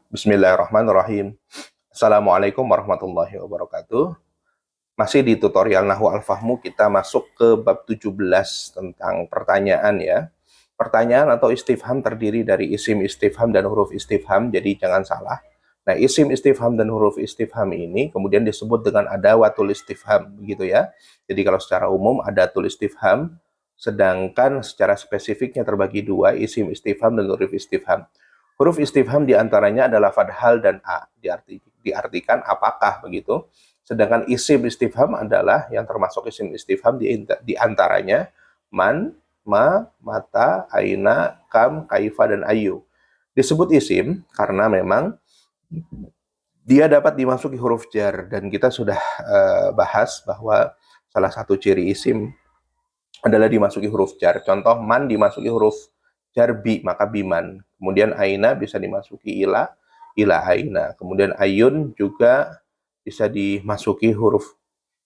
Bismillahirrahmanirrahim. Assalamualaikum warahmatullahi wabarakatuh. Masih di tutorial Nahwu Al-Fahmu, kita masuk ke bab 17 tentang pertanyaan ya. Pertanyaan atau istifham terdiri dari isim istifham dan huruf istifham, jadi jangan salah. Nah, isim istifham dan huruf istifham ini kemudian disebut dengan adawatul istifham, begitu ya. Jadi kalau secara umum adatul istifham, sedangkan secara spesifiknya terbagi dua, isim istifham dan huruf istifham. Huruf istifham diantaranya adalah fadhal dan a, diartikan apakah begitu. Sedangkan isim istifham adalah yang termasuk isim istifham diantaranya man, ma, mata, aina, kam, kaifa, dan ayu. Disebut isim karena memang dia dapat dimasuki huruf jar, dan kita sudah bahas bahwa salah satu ciri isim adalah dimasuki huruf jar. Contoh, man dimasuki huruf jar bi, maka biman. Kemudian aina bisa dimasuki ila, ila aina. Kemudian ayun juga bisa dimasuki huruf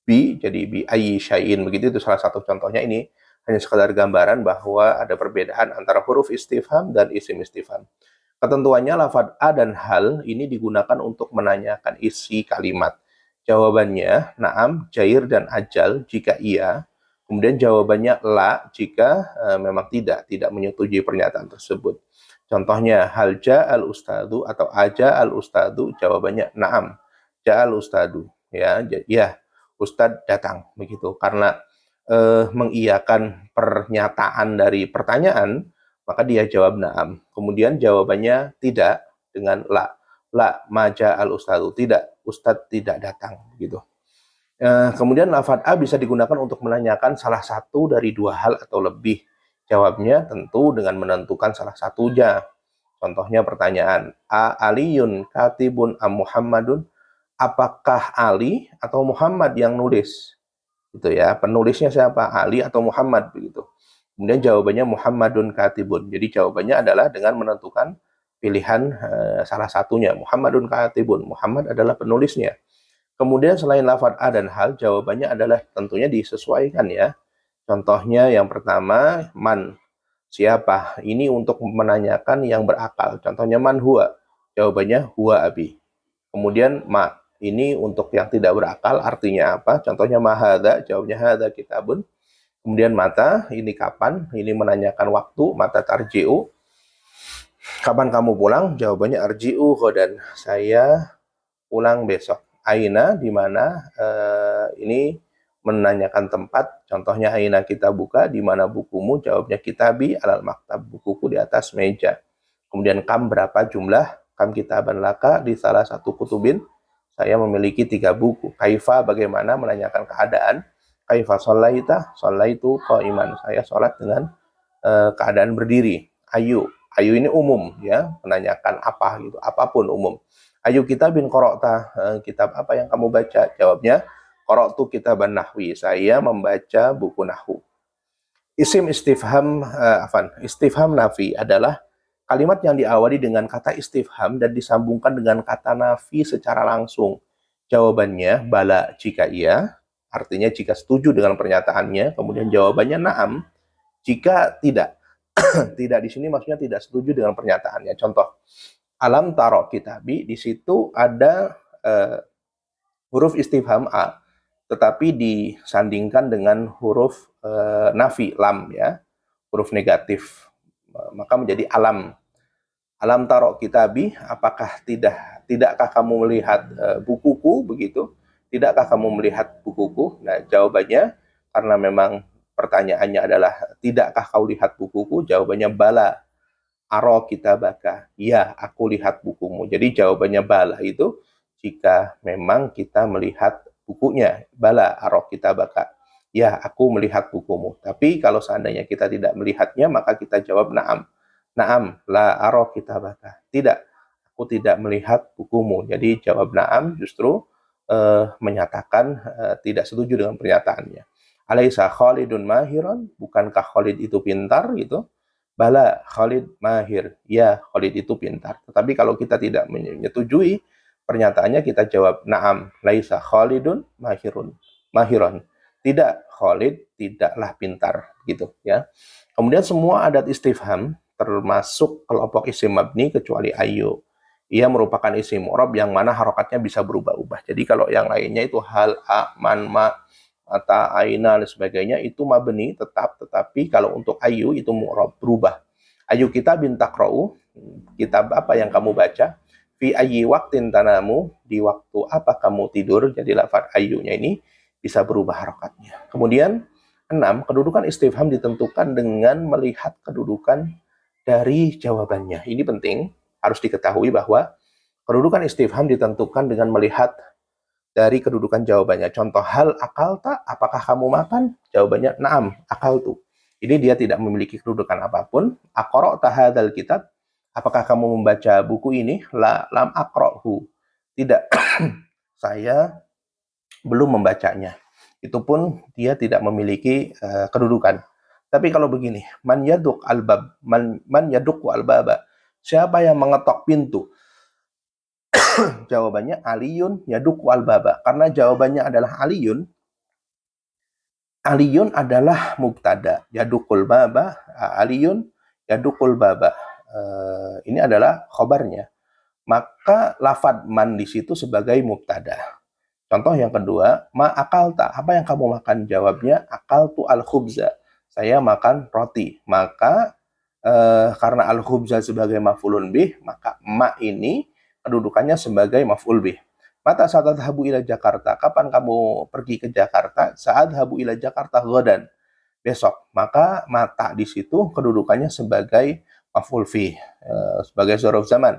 bi, jadi bi ayi syai'in. Begitu, itu salah satu contohnya. Ini hanya sekadar gambaran bahwa ada perbedaan antara huruf istifham dan isim istifham. Ketentuannya, lafadz a dan hal ini digunakan untuk menanyakan isi kalimat. Jawabannya na'am, jair, dan ajal jika iya. Kemudian jawabannya la jika memang tidak menyetujui pernyataan tersebut. Contohnya, hal ja'al ustadu atau aja al ustadu, jawabannya na'am, ja'al ustadu. Ya, ustad datang, begitu. Karena mengiyakan pernyataan dari pertanyaan, maka dia jawab na'am. Kemudian jawabannya tidak dengan la. La maja al ustadu, tidak, ustad tidak datang, begitu. Kemudian lafadz a bisa digunakan untuk menanyakan salah satu dari dua hal atau lebih. Jawabnya tentu dengan menentukan salah satunya. Contohnya pertanyaan, a aliyun katibun am muhammadun, apakah Ali atau Muhammad yang nulis? Gitu ya, penulisnya siapa, Ali atau Muhammad, begitu. Kemudian jawabannya Muhammadun katibun. Jadi jawabannya adalah dengan menentukan pilihan salah satunya. Muhammadun katibun, Muhammad adalah penulisnya. Kemudian selain lafadz a dan hal, jawabannya adalah tentunya disesuaikan ya. Contohnya yang pertama, man, siapa? Ini untuk menanyakan yang berakal. Contohnya man huwa, jawabannya huwa abi. Kemudian ma, ini untuk yang tidak berakal, artinya apa? Contohnya mahada, jawabnya hada kitabun. Kemudian mata, ini kapan? Ini menanyakan waktu, mata tarji'u. Kapan kamu pulang? Jawabannya arji'u dan saya pulang besok. Aina, di mana? Ini menanyakan tempat. Contohnya aina kita buka, di mana bukumu? Jawabnya kitabi alal maktab, bukuku di atas meja. Kemudian kam, berapa jumlah? Kam kitaban laka, di salah satu kutubin saya memiliki 3 buku. Kaifa, bagaimana? Menanyakan keadaan. Kaifa sholaita? Sholaitu qaiman, saya sholat dengan keadaan berdiri. Ayu, ayu ini umum ya, menanyakan apa gitu, apapun umum. Ayu kitabin qara'ta, kitab apa yang kamu baca? Jawabnya qara'tu kitaban nahwi, saya membaca buku nahwu. Isim istifham istifham nafi adalah kalimat yang diawali dengan kata istifham dan disambungkan dengan kata nafi secara langsung. Jawabannya bala jika iya, artinya jika setuju dengan pernyataannya. Kemudian jawabannya na'am jika tidak. Tidak di sini maksudnya tidak setuju dengan pernyataannya. Contoh, alam taro kitabi, di situ ada huruf istifham a, tetapi disandingkan dengan huruf nafi lam ya, huruf negatif, maka menjadi alam. Alam taro kitabi, apakah tidakkah kamu melihat bukuku, begitu? Tidakkah kamu melihat bukuku? Nah, jawabannya karena memang pertanyaannya adalah tidakkah kau lihat bukuku? Jawabannya bala aro kitabaka. Ya, aku lihat bukumu. Jadi jawabannya bala itu jika memang kita melihat bukunya. Bala aro kitabaka. Ya, aku melihat bukumu. Tapi kalau seandainya kita tidak melihatnya, maka kita jawab na'am. Na'am, la aro kitabaka. Tidak, aku tidak melihat bukumu. Jadi jawab na'am justru menyatakan tidak setuju dengan pernyataannya. Alaisa Khalidun mahiron, bukankah Khalid itu pintar gitu? Bala Khalid mahir, ya Khalid itu pintar. Tetapi kalau kita tidak menyetujui pernyataannya, kita jawab na'am, laisa Khalidun mahirun, mahiron. Tidak, Khalid tidaklah pintar, gitu ya. Kemudian semua adat istifham termasuk kelompok isim mabni kecuali ayu. ia merupakan isim mu'rab yang mana harokatnya bisa berubah-ubah. Jadi kalau yang lainnya itu hal, a, man, ma, mata, aina, dan sebagainya itu mabni tetap, tetapi kalau untuk ayu itu mu'rab, berubah. Ayu kitabin taqra'u, kitab apa yang kamu baca, fi ayyi waktin tanamu, di waktu apa kamu tidur. Jadi lafaz ayyunya ini bisa berubah harokatnya. Kemudian 6, kedudukan istifham ditentukan dengan melihat kedudukan dari jawabannya. Ini penting, harus diketahui bahwa kedudukan istifham ditentukan dengan melihat dari kedudukan jawabannya. Contoh, hal akal tak? Apakah kamu makan? Jawabannya, naam, akal tu. Ini dia tidak memiliki kedudukan apapun. Aqra' tahadzal kitab? Apakah kamu membaca buku ini? La, lam aqra'hu. Tidak, saya belum membacanya. Itu pun dia tidak memiliki kedudukan. Tapi kalau begini, man yaduk albab, man yaduk albaba. Siapa yang mengetok pintu? Jawabannya aliyun yaduk albaba. Karena jawabannya adalah aliyun. Aliyun adalah mubtada. Yadukul baba, aliyun yadukul baba. Ini adalah khobarnya. Maka lafad man di situ sebagai mubtada. Contoh yang kedua, ma akal tak? Apa yang kamu makan? Jawabnya akal tu al khubza. Saya makan roti. Maka karena al khubza sebagai maf'ulun bih, maka ma ini kedudukannya sebagai maf'ul bih. Mata saat adhabu ila Jakarta. Kapan kamu pergi ke Jakarta? Saat adhabu ila Jakarta ghadan. Besok. Maka mata di situ kedudukannya sebagai maf'ul bih, sebagai dzaraf zaman.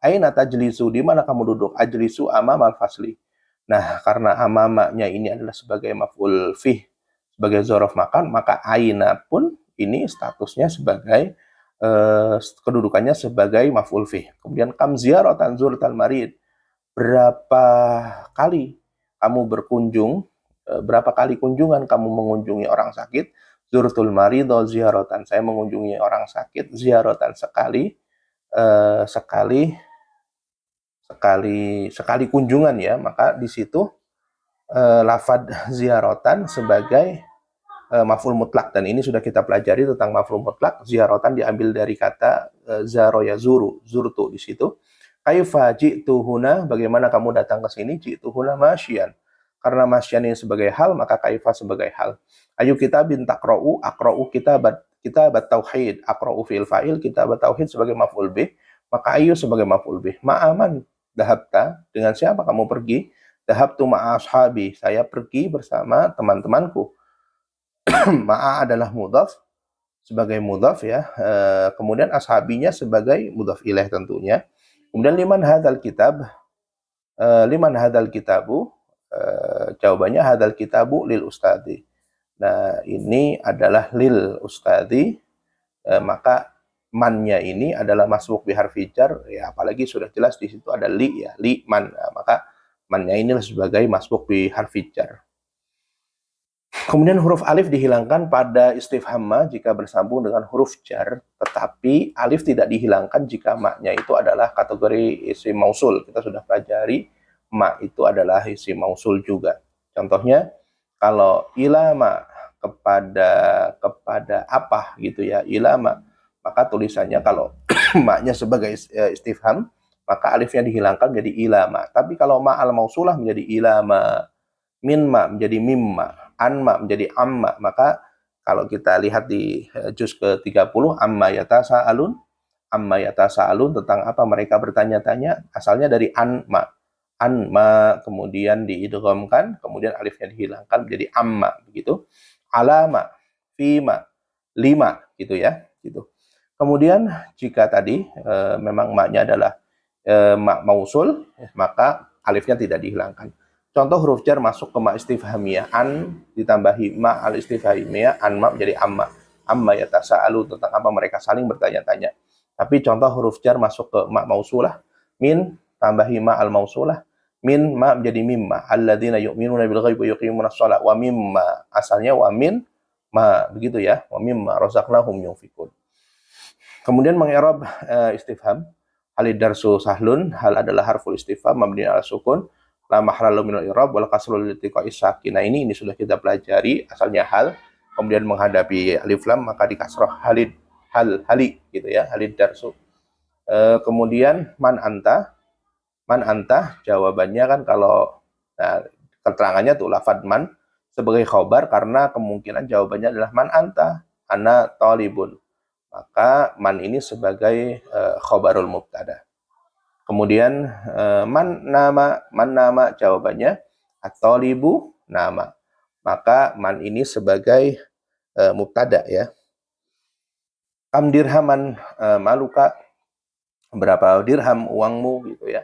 Aina tajlisu? Di mana kamu duduk? Ajlisu amamal fasli. Nah, karena amamanya ini adalah sebagai maf'ul fih, sebagai dzaraf makan, maka aina pun ini statusnya sebagai kedudukannya sebagai maf'ul fih. Kemudian kam ziyaratan zurtal marid? Berapa kali kamu berkunjung, berapa kali kunjungan kamu mengunjungi orang sakit? Zurtul maridho ziyaratan. Saya mengunjungi orang sakit ziyaratan sekali, sekali kunjungan ya. Maka di situ lafad ziyaratan sebagai maf'ul mutlak, dan ini sudah kita pelajari tentang maf'ul mutlak. Ziyaratan diambil dari kata zaro yazuru, zurtu di situ. Kaifa ji'tu huna? Bagaimana kamu datang ke sini? Ji'tu huna masyian. Karena masyian ini sebagai hal, maka kaifa sebagai hal. Ayu kitabin taqra'u, aqra'u kitabat tauhid, aqra'u fi'il fa'il, kitabat tauhid sebagai maf'ul bih, maka ayu sebagai maf'ul bih. Ma'aman dahabta? Dengan siapa kamu pergi? Dahabtu ma'a ashabi. Saya pergi bersama teman-temanku. Ma'a adalah mudhaf sebagai mudhaf ya. Kemudian ashabinya sebagai mudhaf ilaih tentunya. Kemudian liman hadzal kitab? Liman hadzal kitabu? Jawabannya hadzal kitabu lil ustadi. Nah, ini adalah lil ustadi, maka mannya ini adalah masbuk bi harfi jar ya, apalagi sudah jelas di situ ada li ya, li man. Nah, maka mannya ini sebagai masbuk bi harfi jar. Kemudian huruf alif dihilangkan pada istifham ma jika bersambung dengan huruf jar, tetapi alif tidak dihilangkan jika maknya itu adalah kategori isim mausul. Kita sudah pelajari ma itu adalah isim mausul juga. Contohnya kalau ilama, kepada apa gitu ya, ilama, maka tulisannya kalau maknya sebagai istifham, maka alifnya dihilangkan menjadi ilama. Tapi kalau ma al mausulah menjadi ilama, minma menjadi mimma, anma menjadi amma. Maka kalau kita lihat di juz ke-30, amma yatasaalun tentang apa mereka bertanya-tanya, asalnya dari anma. Anma kemudian diidghamkan, kemudian alifnya dihilangkan menjadi amma begitu. Alama, fima, lima gitu ya, gitu. Kemudian jika tadi memang maknya adalah mak mausul, maka alifnya tidak dihilangkan. Contoh huruf jar masuk ke ma istifhamiyah, an ditambahi ma al istifhamiyah, an ma menjadi amma. Amma yatasaalu tentang apa mereka saling bertanya-tanya. Tapi contoh huruf jar masuk ke ma mausulah, min tambahi ma al mausulah, min ma menjadi mimma. Alladzina yu'minuna bil ghaibi wa yuqimunas shalah, wa mimma, asalnya wa min ma begitu ya, wa mimma razaqnahum yunfikun. Kemudian mengi'rab istifham, halid darsu sahlun, hal adalah harful istifham mabni ala sukun, la mahralu minal i'rab wal kasru lil iltiqa'i sakin. Nah, ini sudah kita pelajari, asalnya hal, kemudian menghadapi alif lam maka dikasrah halid, hali gitu ya, halid darsu. Kemudian man anta. Man anta, jawabannya kan kalau nah, keterangannya tuh lafad man sebagai khobar karena kemungkinan jawabannya adalah man anta, ana talibun. Maka man ini sebagai khobarul mubtada. Kemudian man nama jawabannya at-talibu nama. Maka man ini sebagai mubtada ya. Kam dirhaman maluka, berapa dirham uangmu gitu ya.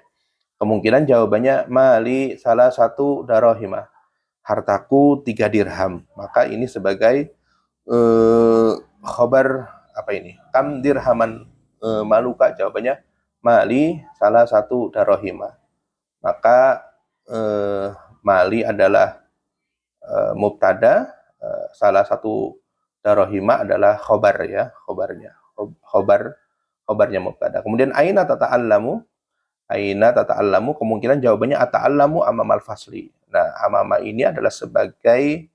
Kemungkinan jawabannya mali salah satu darohimah, hartaku 3 dirham. Maka ini sebagai khobar apa ini? Kam dirhaman maluka, jawabannya mali salah satu darohimah. Maka mali adalah mubtada, salah satu darohima adalah khobar ya, khobarnya mubtada. Kemudian aina tata'allamu, kemungkinan jawabannya ata'allamu amamal fasli. Nah, amama ini adalah sebagai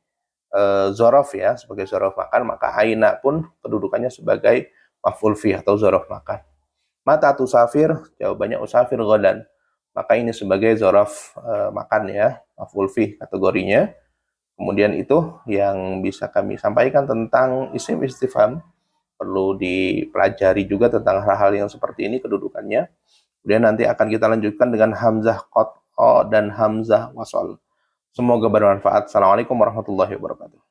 zorof ya, sebagai zorof makan, maka aina pun kedudukannya sebagai maf'ul fi atau zorof makan. Mata tusafir, jawabannya usafir ghadan. Maka ini sebagai zorof makan ya, maf'ul fi kategorinya. Kemudian itu yang bisa kami sampaikan tentang isim istifham. Perlu dipelajari juga tentang hal-hal yang seperti ini kedudukannya. Kemudian nanti akan kita lanjutkan dengan hamzah qat'a dan hamzah wasol. Semoga bermanfaat. Assalamualaikum warahmatullahi wabarakatuh.